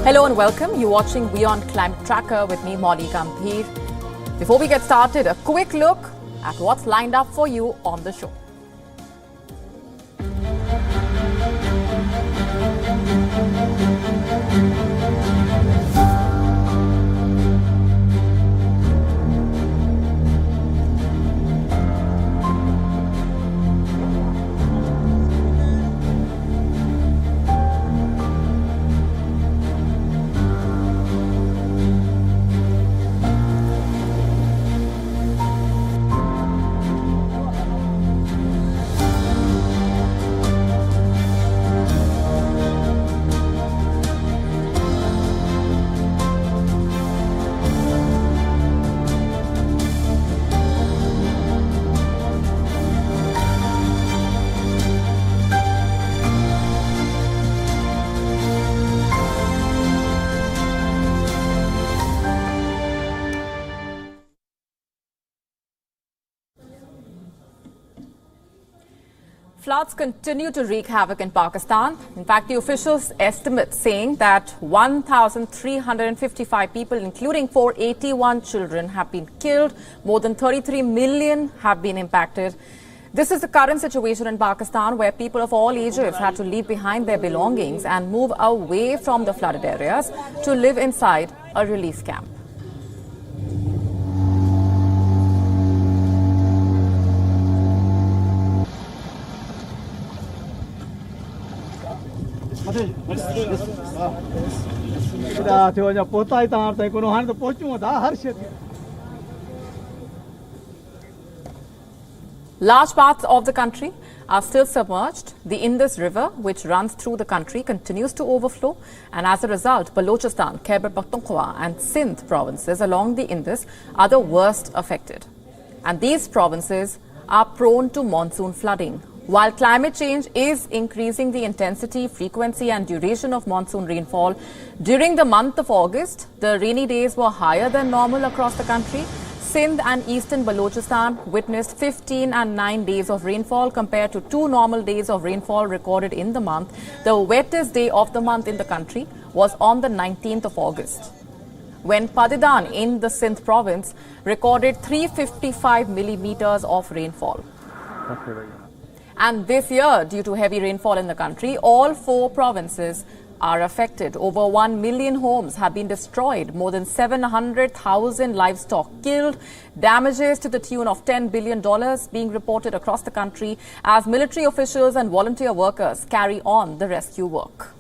Hello and welcome. You're watching WION Climate Tracker with me, Molly Gambhir. Before we get started, a quick look at what's lined up for you on the show. Floods continue to wreak havoc in Pakistan. In fact, the officials estimate saying that 1,355 people, including 481 children, have been killed. More than 33 million have been impacted. This is the current situation in Pakistan, where people of all ages had to leave behind their belongings and move away from the flooded areas to live inside a relief camp. Large parts of the country are still submerged. The Indus River, which runs through the country, continues to overflow, and as a result, Balochistan, Khyber Pakhtunkhwa and Sindh provinces along the Indus are the worst affected. And these provinces are prone to monsoon flooding. While climate change is increasing the intensity, frequency and duration of monsoon rainfall, during the month of August, the rainy days were higher than normal across the country. Sindh and eastern Balochistan witnessed 15 and 9 days of rainfall compared to 2 normal days of rainfall recorded in the month. The wettest day of the month in the country was on the 19th of August, when Patidan in the Sindh province recorded 355 millimeters of rainfall. And this year, due to heavy rainfall in the country, all 4 provinces are affected. Over 1 million homes have been destroyed, more than 700,000 livestock killed, damages to the tune of $10 billion being reported across the country as military officials and volunteer workers carry on the rescue work.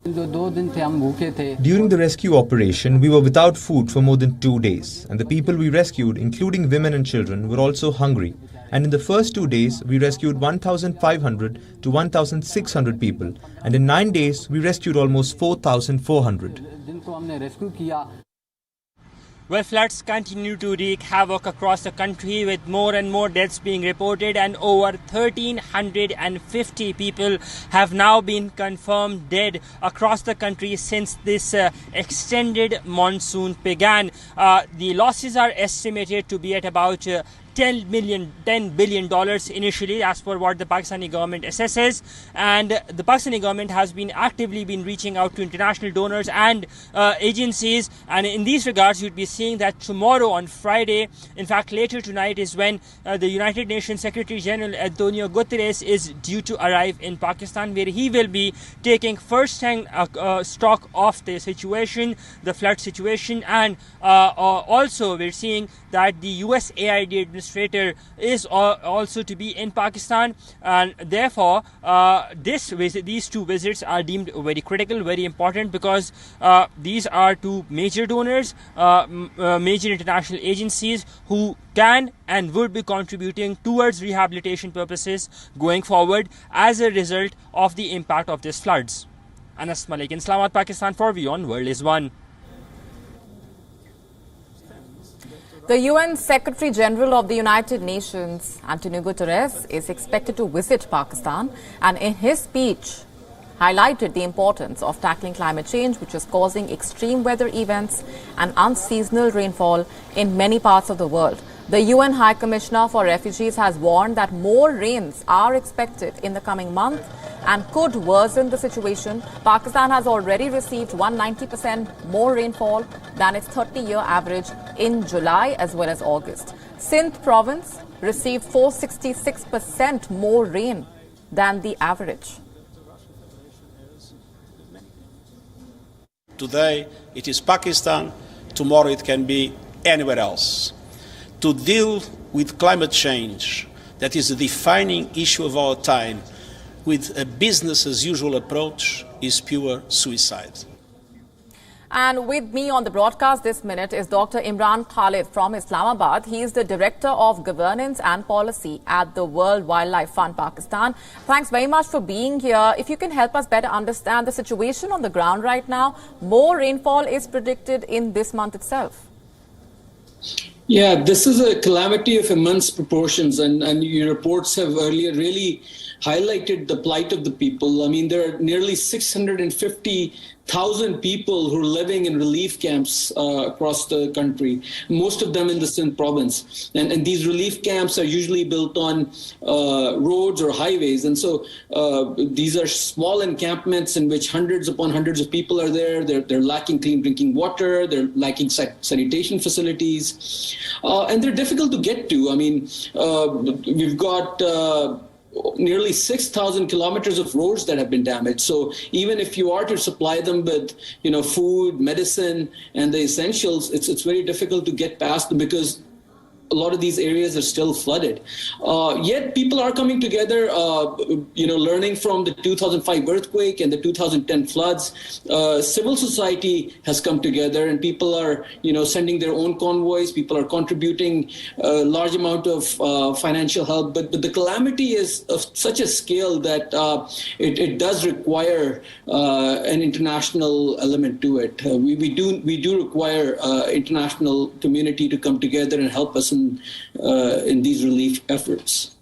During the rescue operation, we were without food for more than 2 days, and the people we rescued, including women and children, were also hungry. And in the first 2 days, we rescued 1,500 to 1,600 people, and in 9 days, we rescued almost 4,400. Well, floods continue to wreak havoc across the country, with more and more deaths being reported, and over 1,350 people have now been confirmed dead across the country since this extended monsoon began. The losses are estimated to be at about $10 billion initially, as per what the Pakistani government assesses, and the Pakistani government has been actively reaching out to international donors and agencies, and in these regards you'd be seeing that tomorrow on Friday, in fact later tonight, is when the United Nations Secretary General Antonio Guterres is due to arrive in Pakistan, where he will be taking first-hand stock of the situation, the flood situation, and also we're seeing that the USAID administrator is also to be in Pakistan, and therefore these 2 visits are deemed very critical, very important, because these are 2 major donors, major international agencies who can and would be contributing towards rehabilitation purposes going forward as a result of the impact of these floods. Anas Malik in Islamabad, Pakistan for WION World is One. The UN Secretary General of the United Nations, Antonio Guterres, is expected to visit Pakistan, and in his speech highlighted the importance of tackling climate change, which is causing extreme weather events and unseasonal rainfall in many parts of the world. The UN High Commissioner for Refugees has warned that more rains are expected in the coming month and could worsen the situation. Pakistan has already received 190% more rainfall than its 30-year average in July as well as August. Sindh province received 466% more rain than the average. Today it is Pakistan, tomorrow it can be anywhere else. To deal with climate change, that is a defining issue of our time, with a business as usual approach is pure suicide. And with me on the broadcast this minute is Dr. Imran Khalid from Islamabad. He is the Director of Governance and Policy at the World Wildlife Fund, Pakistan. Thanks very much for being here. If you can help us better understand the situation on the ground right now, more rainfall is predicted in this month itself. Yeah, this is a calamity of immense proportions, and your reports have earlier really highlighted the plight of the people. I mean, there are nearly 650,000 people who are living in relief camps across the country, most of them in the Sindh province. And these relief camps are usually built on roads or highways. And so these are small encampments in which hundreds upon hundreds of people are there. They're lacking clean drinking water. They're lacking sanitation facilities. And they're difficult to get to. I mean, we've got nearly 6,000 kilometers of roads that have been damaged. So even if you are to supply them with, food, medicine, and the essentials, it's very difficult to get past them because a lot of these areas are still flooded. Yet people are coming together, learning from the 2005 earthquake and the 2010 floods. Civil society has come together and people are, sending their own convoys. People are contributing a large amount of financial help. But the calamity is of such a scale that it does require an international element to it. We do require international community to come together and help us in these relief efforts.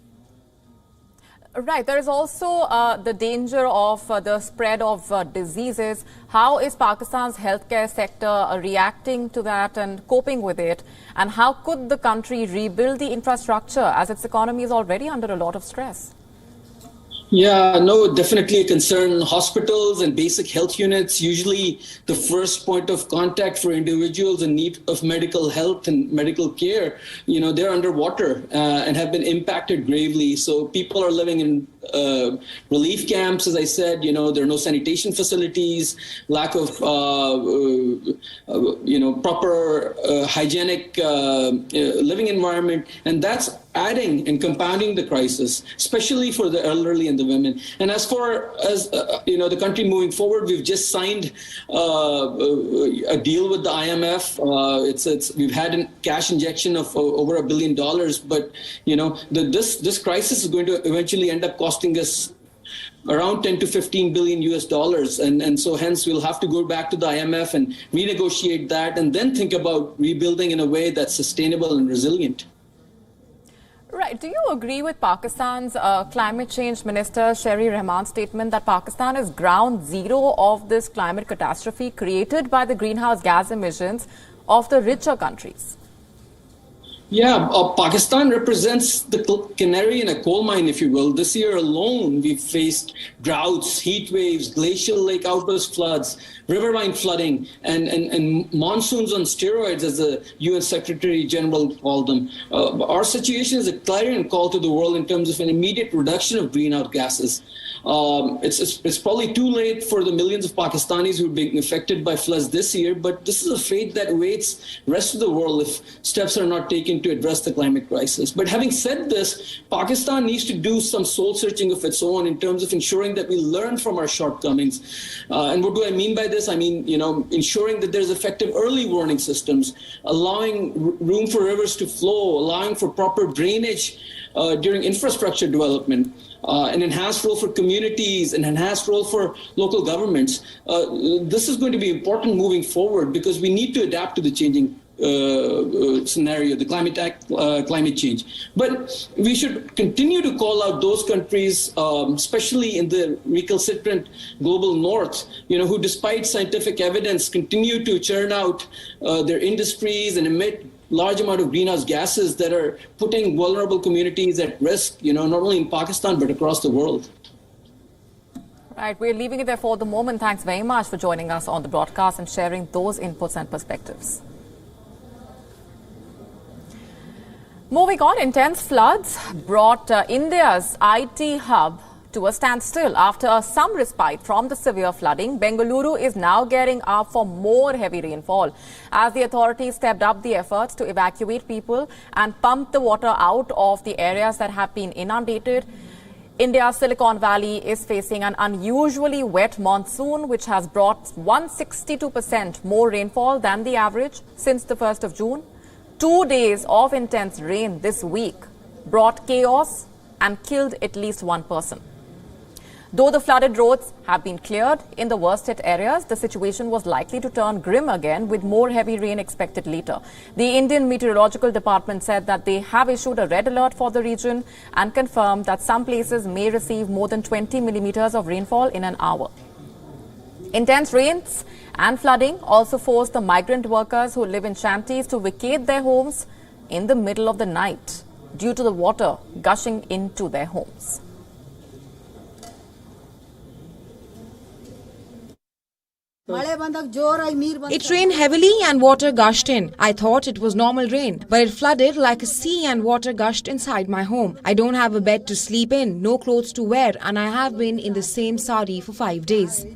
Right. There is also the danger of the spread of diseases. How is Pakistan's healthcare sector reacting to that and coping with it? And how could the country rebuild the infrastructure as its economy is already under a lot of stress? Yeah, no, definitely a concern. Hospitals and basic health units, usually the first point of contact for individuals in need of medical health and medical care, they're underwater and have been impacted gravely. So people are living in relief camps, as I said, there are no sanitation facilities, lack of, proper hygienic living environment. And that's adding and compounding the crisis, especially for the elderly and the women. And as far as, the country moving forward, we've just signed a deal with the IMF. We've had a cash injection of over $1 billion, but, this crisis is going to eventually end up costing us around 10 to 15 billion US dollars. And so hence we'll have to go back to the IMF and renegotiate that and then think about rebuilding in a way that's sustainable and resilient. Right. Do you agree with Pakistan's climate change minister, Sherry Rahman's statement that Pakistan is ground zero of this climate catastrophe created by the greenhouse gas emissions of the richer countries? Yeah, Pakistan represents the canary in a coal mine, if you will. This year alone, we've faced droughts, heat waves, glacial lake outburst floods, riverine flooding, and monsoons on steroids, as the UN Secretary General called them. Our situation is a clarion call to the world in terms of an immediate reduction of greenhouse gases. It's probably too late for the millions of Pakistanis who are being affected by floods this year, but this is a fate that awaits the rest of the world if steps are not taken to address the climate crisis. But having said this, Pakistan needs to do some soul searching of its own in terms of ensuring that we learn from our shortcomings. And what do I mean by this? I mean, ensuring that there's effective early warning systems, allowing room for rivers to flow, allowing for proper drainage during infrastructure development, an enhanced role for communities, an enhanced role for local governments. This is going to be important moving forward because we need to adapt to the changing scenario, the climate change. But we should continue to call out those countries, especially in the recalcitrant global north, who despite scientific evidence continue to churn out their industries and emit large amount of greenhouse gases that are putting vulnerable communities at risk, not only in Pakistan, but across the world. Right, we're leaving it there for the moment. Thanks very much for joining us on the broadcast and sharing those inputs and perspectives. Moving on, intense floods brought India's IT hub to a standstill. After some respite from the severe flooding, Bengaluru is now gearing up for more heavy rainfall as the authorities stepped up the efforts to evacuate people and pump the water out of the areas that have been inundated. India's Silicon Valley is facing an unusually wet monsoon, which has brought 162% more rainfall than the average since the 1st of June. 2 days of intense rain this week brought chaos and killed at least one person. Though the flooded roads have been cleared in the worst-hit areas, the situation was likely to turn grim again with more heavy rain expected later. The Indian Meteorological Department said that they have issued a red alert for the region and confirmed that some places may receive more than 20 millimeters of rainfall in an hour. Intense rains and flooding also forced the migrant workers who live in shanties to vacate their homes in the middle of the night due to the water gushing into their homes. It rained heavily and water gushed in. I thought it was normal rain, but it flooded like a sea and water gushed inside my home. I don't have a bed to sleep in, no clothes to wear, and I have been in the same sari for 5 days.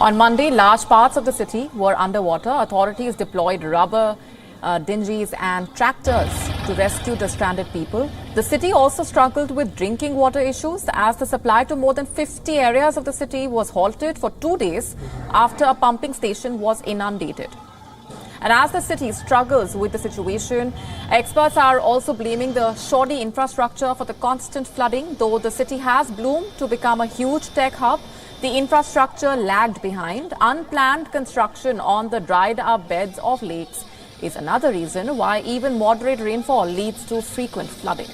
On Monday, large parts of the city were underwater. Authorities deployed rubber dinghies and tractors to rescue the stranded people. The city also struggled with drinking water issues as the supply to more than 50 areas of the city was halted for 2 days after a pumping station was inundated. And as the city struggles with the situation, experts are also blaming the shoddy infrastructure for the constant flooding. Though the city has bloomed to become a huge tech hub, the infrastructure lagged behind. Unplanned construction on the dried-up beds of lakes is another reason why even moderate rainfall leads to frequent flooding.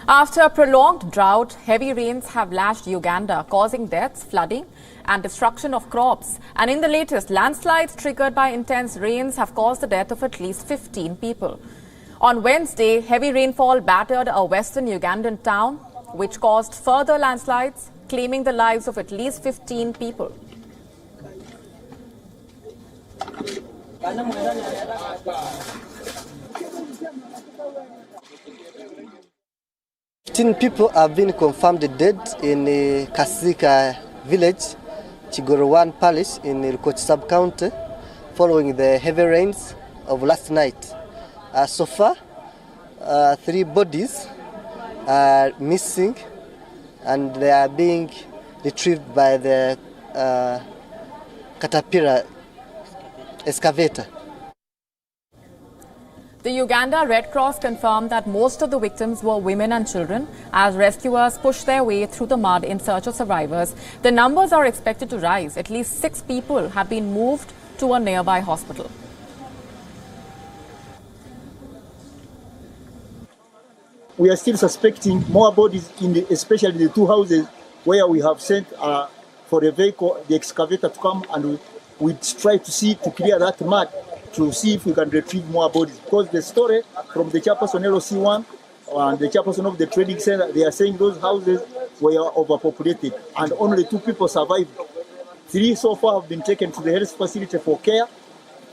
After a prolonged drought, heavy rains have lashed Uganda, causing deaths, flooding and destruction of crops. And in the latest, landslides triggered by intense rains have caused the death of at least 15 people. On Wednesday, heavy rainfall battered a western Ugandan town, which caused further landslides, claiming the lives of at least 15 people. 10 people have been confirmed dead in Kasika village, Chigorowan Parish in Rukochi sub-county following the heavy rains of last night. So far, 3 bodies are missing and they are being retrieved by the caterpillar excavator. The Uganda Red Cross confirmed that most of the victims were women and children as rescuers pushed their way through the mud in search of survivors. The numbers are expected to rise. At least 6 people have been moved to a nearby hospital. We are still suspecting more bodies, especially the 2 houses where we have sent for the vehicle, the excavator to come, and we try to clear that mud to see if we can retrieve more bodies. Because the story from the chairperson LOC1 and the chairperson of the trading center, they are saying those houses were overpopulated and only 2 people survived. 3 so far have been taken to the health facility for care,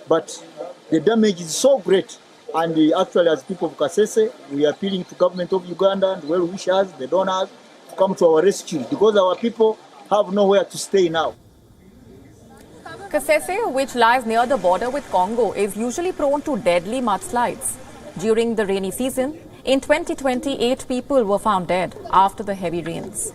but the damage is so great. And actually, as people of Kasese, we are appealing to government of Uganda and well-wishers, the donors, to come to our rescue because our people have nowhere to stay now. Kasese, which lies near the border with Congo, is usually prone to deadly mudslides. During the rainy season, in 2020, 8 people were found dead after the heavy rains.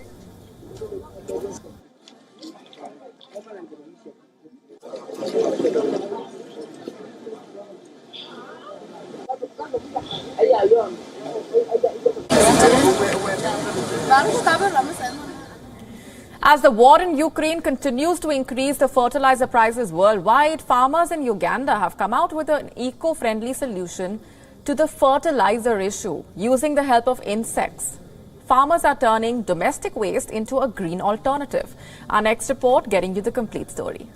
As the war in Ukraine continues to increase the fertilizer prices worldwide, farmers in Uganda have come out with an eco-friendly solution to the fertilizer issue using the help of insects. Farmers are turning domestic waste into a green alternative. Our next report getting you the complete story.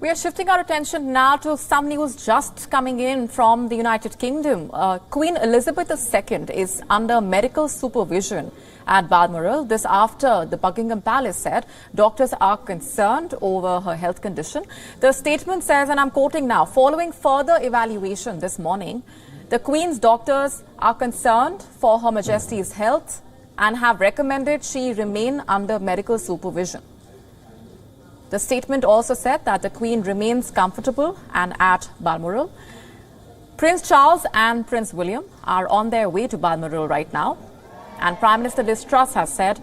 We are shifting our attention now to some news just coming in from the United Kingdom. Queen Elizabeth II is under medical supervision at Balmoral. This after the Buckingham Palace said doctors are concerned over her health condition. The statement says, and I'm quoting now, following further evaluation this morning, the Queen's doctors are concerned for Her Majesty's health and have recommended she remain under medical supervision. The statement also said that the Queen remains comfortable and at Balmoral. Prince Charles and Prince William are on their way to Balmoral right now. And Prime Minister Liz Truss has said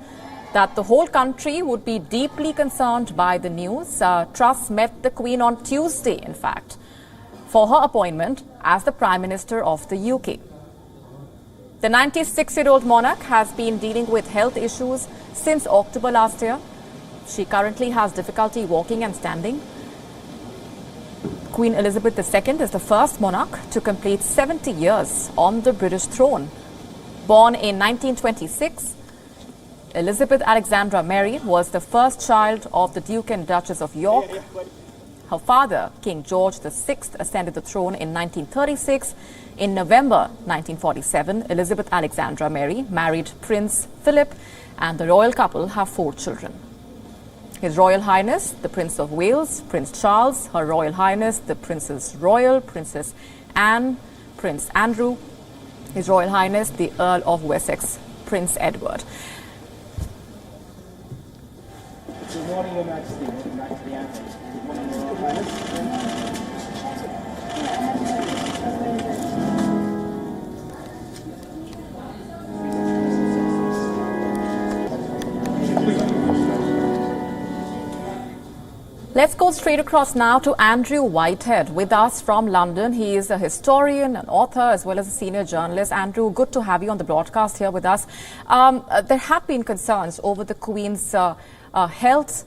that the whole country would be deeply concerned by the news. Truss met the Queen on Tuesday, in fact, for her appointment as the Prime Minister of the UK. The 96-year-old monarch has been dealing with health issues since October last year. She currently has difficulty walking and standing. Queen Elizabeth II is the first monarch to complete 70 years on the British throne. Born in 1926, Elizabeth Alexandra Mary was the first child of the Duke and Duchess of York. Her father, King George VI, ascended the throne in 1936. In November 1947, Elizabeth Alexandra Mary married Prince Philip, and the royal couple have 4 children. His Royal Highness, the Prince of Wales, Prince Charles, Her Royal Highness, the Princess Royal, Princess Anne, Prince Andrew, His Royal Highness, the Earl of Wessex, Prince Edward. Good morning, Your Majesty. Welcome back to the Anthem. Good morning, Your Royal Highness. Let's go straight across now to Andrew Whitehead with us from London. He is a historian, an author, as well as a senior journalist. Andrew, good to have you on the broadcast here with us. There have been concerns over the Queen's health.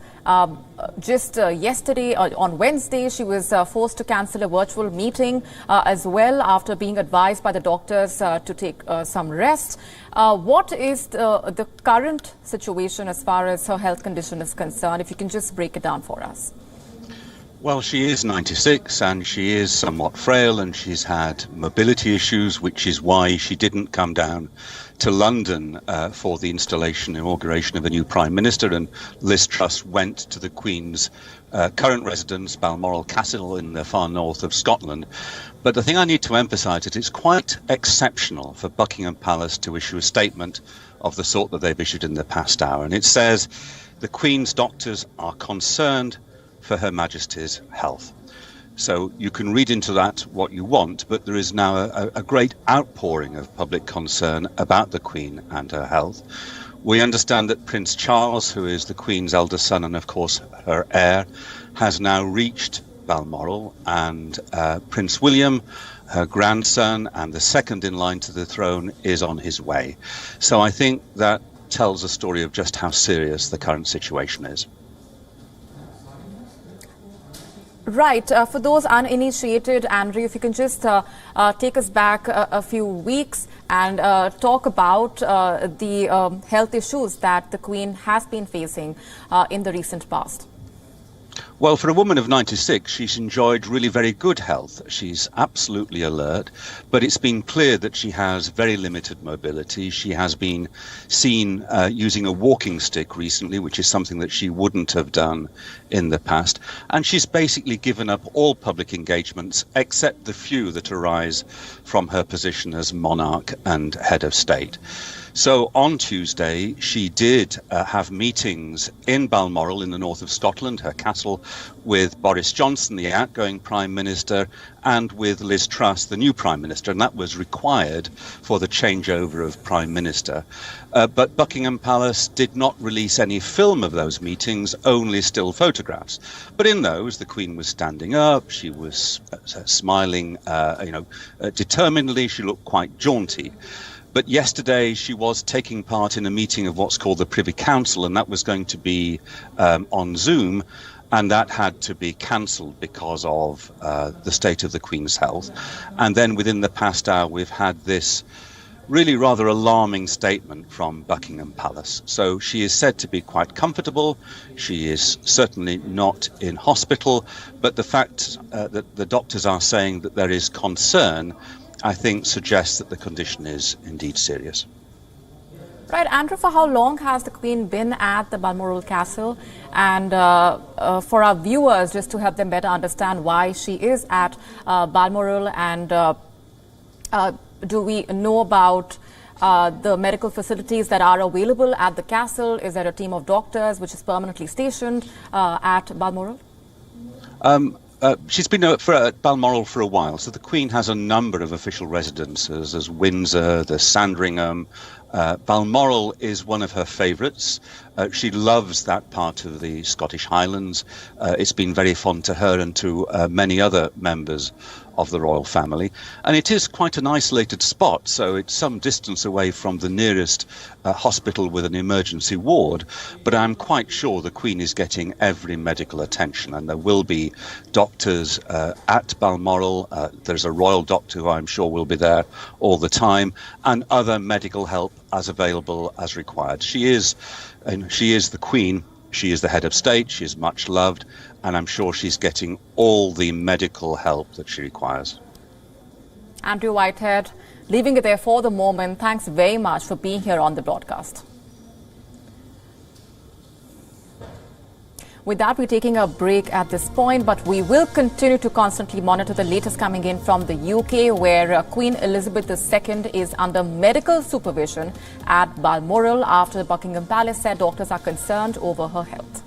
Just yesterday, on Wednesday, she was forced to cancel a virtual meeting as well after being advised by the doctors to take some rest. What is the current situation as far as her health condition is concerned? If you can just break it down for us. Well, she is 96 and she is somewhat frail and she's had mobility issues, which is why she didn't come down to London for the inauguration of a new Prime Minister. And Liz Truss went to the Queen's current residence, Balmoral Castle, in the far north of Scotland. But the thing I need to emphasise is it's quite exceptional for Buckingham Palace to issue a statement of the sort that they've issued in the past hour. And it says the Queen's doctors are concerned for Her Majesty's health. So you can read into that what you want, but there is now a great outpouring of public concern about the Queen and her health. We understand that Prince Charles, who is the Queen's eldest son and of course her heir, has now reached Balmoral, and Prince William, her grandson and the second in line to the throne, is on his way. So I think that tells a story of just how serious the current situation is. Right. For those uninitiated, Andrew, if you can just take us back a few weeks and talk about the health issues that the Queen has been facing in the recent past. Well, for a woman of 96, she's enjoyed really very good health. She's absolutely alert, but it's been clear that she has very limited mobility. She has been seen using a walking stick recently, which is something that she wouldn't have done in the past. And she's basically given up all public engagements except the few that arise from her position as monarch and head of state. So on Tuesday, she did have meetings in Balmoral in the north of Scotland, her castle, with Boris Johnson, the outgoing Prime Minister, and with Liz Truss, the new Prime Minister, and that was required for the changeover of Prime Minister. But Buckingham Palace did not release any film of those meetings, only still photographs. But in those, the Queen was standing up, she was smiling, determinedly, she looked quite jaunty. But yesterday she was taking part in a meeting of what's called the Privy Council, and that was going to be on Zoom, and that had to be cancelled because of the state of the Queen's health. And then within the past hour we've had this really rather alarming statement from Buckingham Palace. So she is said to be quite comfortable. She is certainly not in hospital, but the fact that the doctors are saying that there is concern, I think, suggests that the condition is indeed serious. Right, Andrew, for how long has the Queen been at the Balmoral Castle? And for our viewers, just to help them better understand why she is at Balmoral, and do we know about the medical facilities that are available at the castle? Is there a team of doctors which is permanently stationed at Balmoral? She's been at Balmoral for a while, so the Queen has a number of official residences. There's Windsor, there's Sandringham. Balmoral is one of her favourites. She loves that part of the Scottish Highlands. It's been very fond to her and to many other members of the royal family. And it is quite an isolated spot, so it's some distance away from the nearest hospital with an emergency ward. But I'm quite sure the Queen is getting every medical attention, and there will be doctors at Balmoral. There's a royal doctor who I'm sure will be there all the time, and other medical help as available as required. She is the Queen. She is the head of state, she is much loved, and I'm sure she's getting all the medical help that she requires. Andrew Whitehead, leaving it there for the moment. Thanks very much for being here on the broadcast. With that, we're taking a break at this point, but we will continue to constantly monitor the latest coming in from the UK, where Queen Elizabeth II is under medical supervision at Balmoral after Buckingham Palace said doctors are concerned over her health.